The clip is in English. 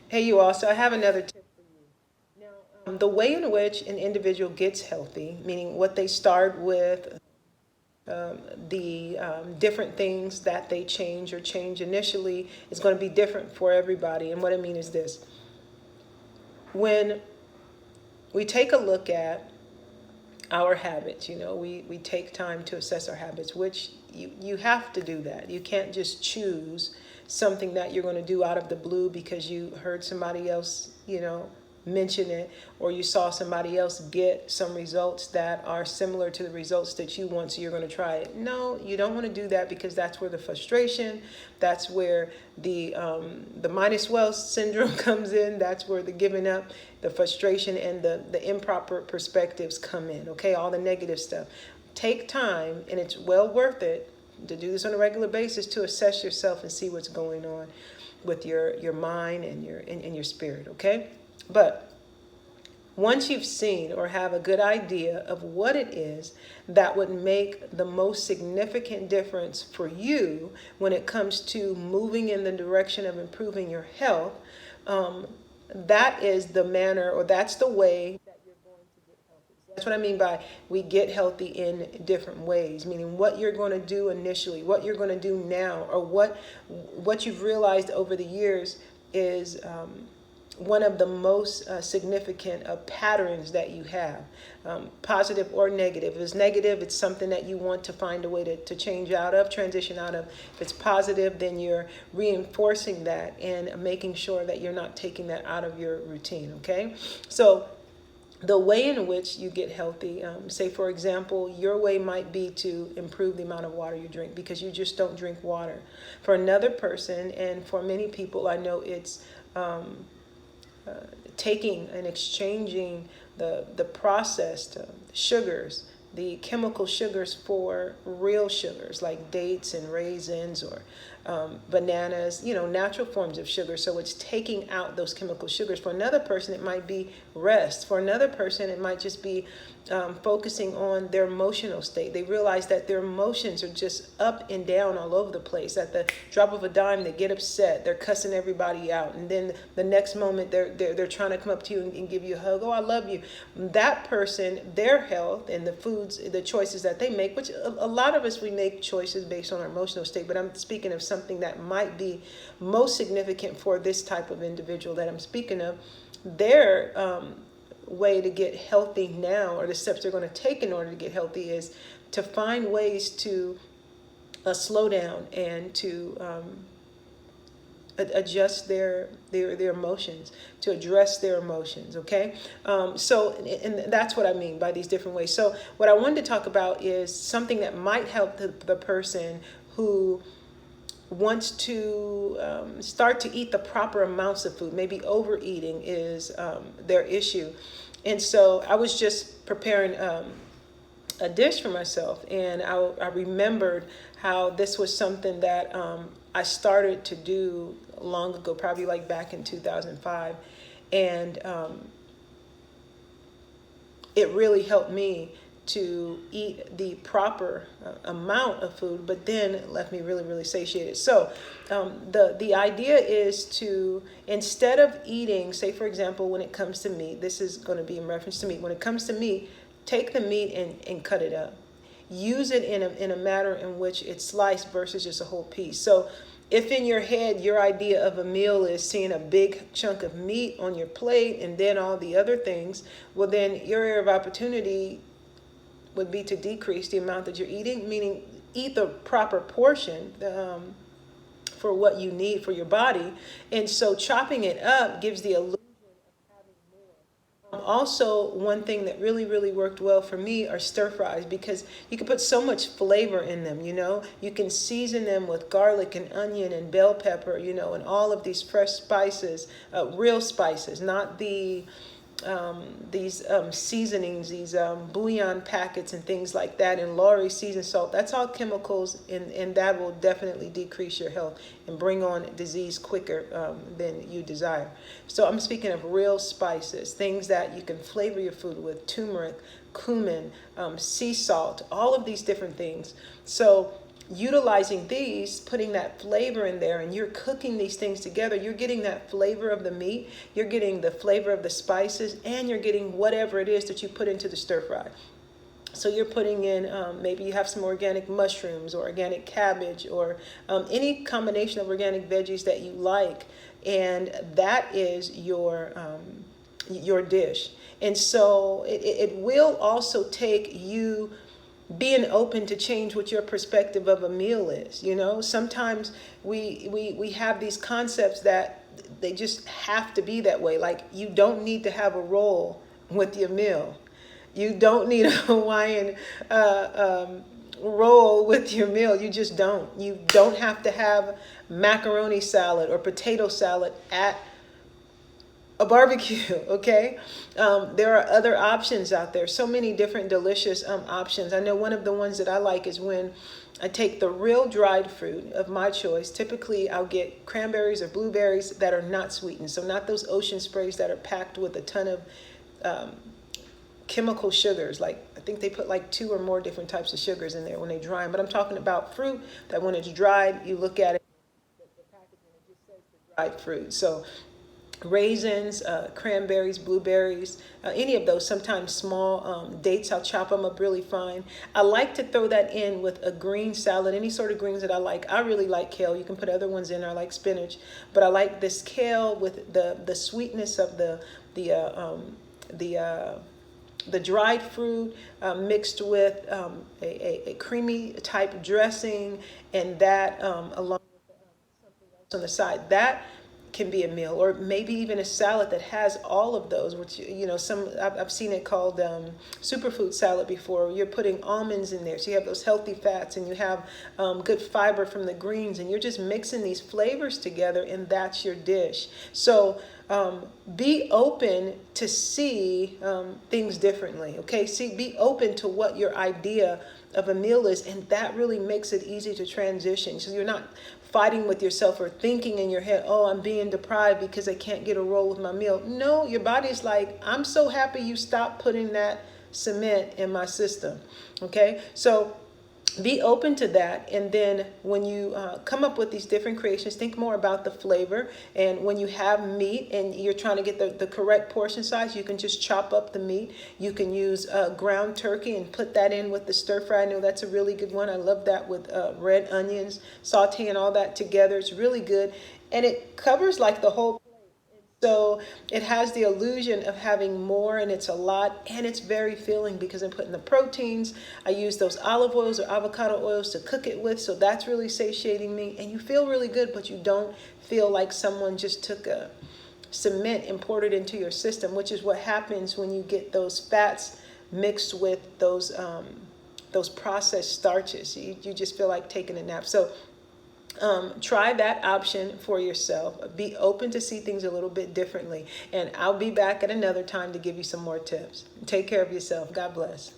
Hey, you all. So I have another tip for you. Now, the way in which an individual gets healthy, meaning what they start with, the different things that they change or change initially, is going to be different for everybody. And what I mean is this: when we take a look at our habits, we take time to assess our habits, which you have to do that. You can't just choose something that you're going to do out of the blue because you heard somebody else, mention it, or you saw somebody else get some results that are similar to the results that you want, so you're going to try it. No, you don't want to do that, because that's where the frustration, that's where the minus well syndrome comes in. That's where the giving up, the frustration, and the improper perspectives come in. Okay, all the negative stuff. Take time, and it's well worth it to do this on a regular basis, to assess yourself and see what's going on with your mind and your spirit. Okay, but once you've seen or have a good idea of what it is that would make the most significant difference for you when it comes to moving in the direction of improving your health, that is the manner, or that's the way that you're going to get healthy. So that's what I mean by we get healthy in different ways, meaning what you're going to do initially, what you're going to do now, or what you've realized over the years is one of the most significant patterns that you have, positive or negative. If it's negative, it's something that you want to find a way to change out of, transition out of. If it's positive, then you're reinforcing that and making sure that you're not taking that out of your routine, okay? So the way in which you get healthy, say for example, your way might be to improve the amount of water you drink, because you just don't drink water. For another person, and for many people, I know it's taking and exchanging the processed sugars, the chemical sugars, for real sugars like dates and raisins, or bananas, natural forms of sugar. So it's taking out those chemical sugars. For another person, it might be rest. For another person, it might just be focusing on their emotional state. They realize that their emotions are just up and down all over the place. At the drop of a dime, they get upset. They're cussing everybody out, and then the next moment they're trying to come up to you and give you a hug. Oh, I love you. That person, their health and the foods, the choices that they make, which a lot of us, we make choices based on our emotional state. But I'm speaking of something that might be most significant for this type of individual that I'm speaking of. Their way to get healthy now, or the steps they're going to take in order to get healthy, is to find ways to slow down and to adjust their emotions, to address their emotions. Okay, so and that's what I mean by these different ways. So what I wanted to talk about is something that might help the person who wants to start to eat the proper amounts of food. Maybe overeating is their issue. And so I was just preparing a dish for myself, and I remembered how this was something that I started to do long ago, probably like back in 2005. And it really helped me to eat the proper amount of food, but then it left me really, really satiated. So the idea is to, instead of eating, say for example, when it comes to meat, this is going to be in reference to meat. When it comes to meat, take the meat and cut it up. Use it in a manner in which it's sliced versus just a whole piece. So if in your head your idea of a meal is seeing a big chunk of meat on your plate and then all the other things, well then your area of opportunity would be to decrease the amount that you're eating, meaning eat the proper portion for what you need for your body. And so chopping it up gives the illusion of having more. Also, one thing that really, really worked well for me are stir fries, because you can put so much flavor in them. You can season them with garlic and onion and bell pepper, and all of these fresh spices, real spices, not these seasonings, these bouillon packets and things like that, and Lorry seasoned salt. That's all chemicals, and that will definitely decrease your health and bring on disease quicker than you desire. So I'm speaking of real spices, things that you can flavor your food with: turmeric, cumin, sea salt, all of these different things. So utilizing these, putting that flavor in there, and you're cooking these things together, you're getting that flavor of the meat, you're getting the flavor of the spices, and you're getting whatever it is that you put into the stir fry. So you're putting in, maybe you have some organic mushrooms or organic cabbage or any combination of organic veggies that you like, and that is your dish. And so it will also take you being open to change what your perspective of a meal is. You know, sometimes we have these concepts that they just have to be that way. Like, you don't need to have a roll with your meal. You don't need a Hawaiian roll with your meal. You just don't. You don't have to have macaroni salad or potato salad at a barbecue. Okay. There are other options out there. So many different delicious options. I know one of the ones that I like is when I take the real dried fruit of my choice. Typically, I'll get cranberries or blueberries that are not sweetened. So not those ocean sprays that are packed with a ton of chemical sugars. Like, I think they put like 2 or more different types of sugars in there when they dry them. But I'm talking about fruit that when it's dried, you look at it, the packaging, it just says the dried fruit. So raisins, cranberries, blueberries, any of those, sometimes small dates, I'll chop them up really fine. I like to throw that in with a green salad, any sort of greens that I like. I really like kale. You can put other ones in there. I like spinach, but I like this kale with the sweetness of the dried fruit mixed with a creamy type dressing, and that along with something else on the side. That can be a meal, or maybe even a salad that has all of those, which, you know, I've seen it called superfood salad before. You're putting almonds in there, so you have those healthy fats, and you have good fiber from the greens, and you're just mixing these flavors together, and that's your dish. So be open to see things differently. Okay, be open to what your idea of a meal is, and that really makes it easy to transition. So you're not fighting with yourself or thinking in your head, oh, I'm being deprived because I can't get a roll with my meal. No, your body's like, I'm so happy you stopped putting that cement in my system. Okay, so be open to that. And then when you come up with these different creations, think more about the flavor. And when you have meat and you're trying to get the correct portion size, you can just chop up the meat. You can use ground turkey and put that in with the stir fry. I know that's a really good one. I love that with red onions, sauteing all that together. It's really good. And it covers like the whole. So it has the illusion of having more, and it's a lot, and it's very filling because I'm putting the proteins. I use those olive oils or avocado oils to cook it with, so that's really satiating me. And you feel really good, but you don't feel like someone just took a cement and poured it into your system, which is what happens when you get those fats mixed with those processed starches. You just feel like taking a nap. So try that option for yourself. Be open to see things a little bit differently. And I'll be back at another time to give you some more tips. Take care of yourself. God bless.